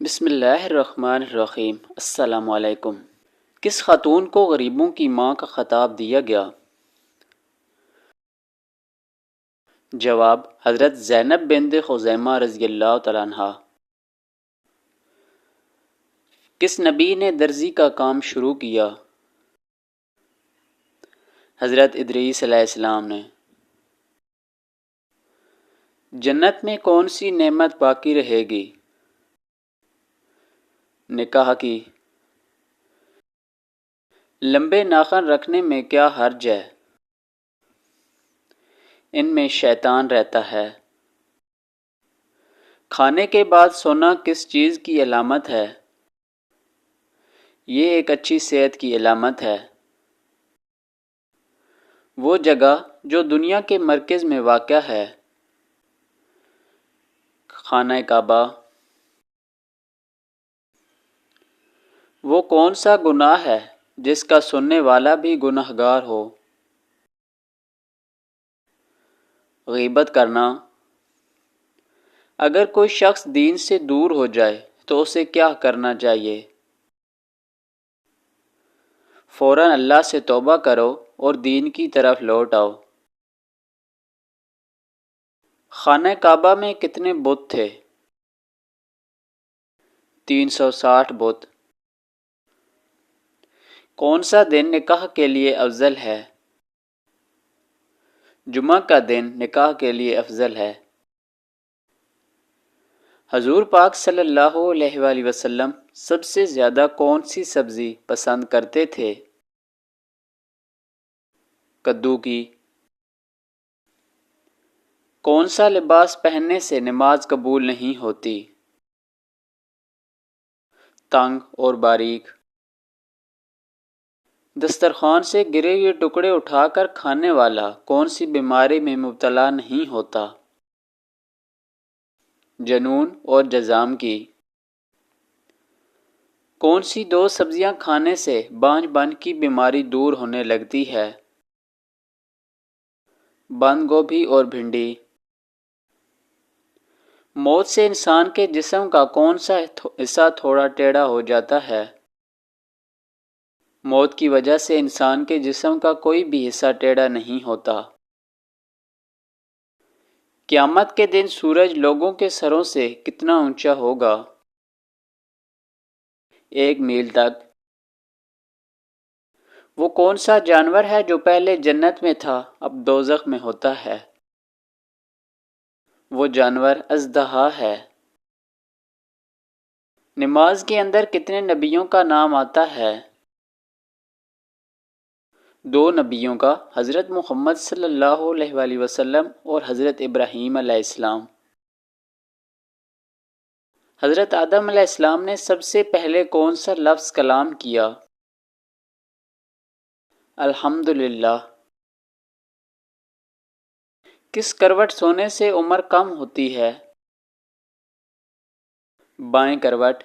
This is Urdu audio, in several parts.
بسم اللہ الرحمن الرحیم۔ السلام علیکم۔ کس خاتون کو غریبوں کی ماں کا خطاب دیا گیا؟ جواب: حضرت زینب بنت خزیمہ رضی اللہ تعالیٰ عنہا۔ کس نبی نے درزی کا کام شروع کیا؟ حضرت ادریس علیہ السلام نے۔ جنت میں کون سی نعمت باقی رہے گی؟ نکاح کی۔ لمبے ناخن رکھنے میں کیا حرج ہے؟ ان میں شیطان رہتا ہے۔ کھانے کے بعد سونا کس چیز کی علامت ہے؟ یہ ایک اچھی صحت کی علامت ہے۔ وہ جگہ جو دنیا کے مرکز میں واقع ہے؟ خانہ کعبہ۔ وہ کون سا گناہ ہے جس کا سننے والا بھی گنہگار ہو؟ غیبت کرنا۔ اگر کوئی شخص دین سے دور ہو جائے تو اسے کیا کرنا چاہیے؟ فوراً اللہ سے توبہ کرو اور دین کی طرف لوٹ آؤ۔ خانہ کعبہ میں کتنے بت تھے؟ 360 بت۔ کون سا دن نکاح کے لیے افضل ہے؟ جمعہ کا دن نکاح کے لیے افضل ہے۔ حضور پاک صلی اللہ علیہ وآلہ وسلم سب سے زیادہ کون سی سبزی پسند کرتے تھے؟ کدو کی۔ کون سا لباس پہننے سے نماز قبول نہیں ہوتی؟ تنگ اور باریک۔ دسترخوان سے گرے ہوئے ٹکڑے اٹھا کر کھانے والا کون سی بیماری میں مبتلا نہیں ہوتا؟ جنون اور جذام کی۔ کون سی دو سبزیاں کھانے سے بانجھ بن کی بیماری دور ہونے لگتی ہے؟ بند گوبھی اور بھنڈی۔ موت سے انسان کے جسم کا کون سا حصہ تھوڑا ٹیڑھا ہو جاتا ہے؟ موت کی وجہ سے انسان کے جسم کا کوئی بھی حصہ ٹیڑھا نہیں ہوتا۔ قیامت کے دن سورج لوگوں کے سروں سے کتنا اونچا ہوگا؟ 1 میل تک۔ وہ کون سا جانور ہے جو پہلے جنت میں تھا اب دوزخ میں ہوتا ہے؟ وہ جانور اژدہا ہے۔ نماز کے اندر کتنے نبیوں کا نام آتا ہے؟ 2 نبیوں کا، حضرت محمد صلی اللہ علیہ وآلہ وسلم اور حضرت ابراہیم علیہ السلام۔ حضرت آدم علیہ السلام نے سب سے پہلے کون سا لفظ کلام کیا؟ الحمدللہ۔ کس کروٹ سونے سے عمر کم ہوتی ہے؟ بائیں کروٹ۔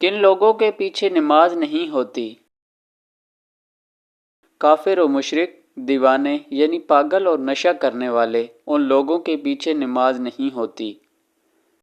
کن لوگوں کے پیچھے نماز نہیں ہوتی؟ کافر و مشرک، دیوانے یعنی پاگل اور نشہ کرنے والے، ان لوگوں کے پیچھے نماز نہیں ہوتی۔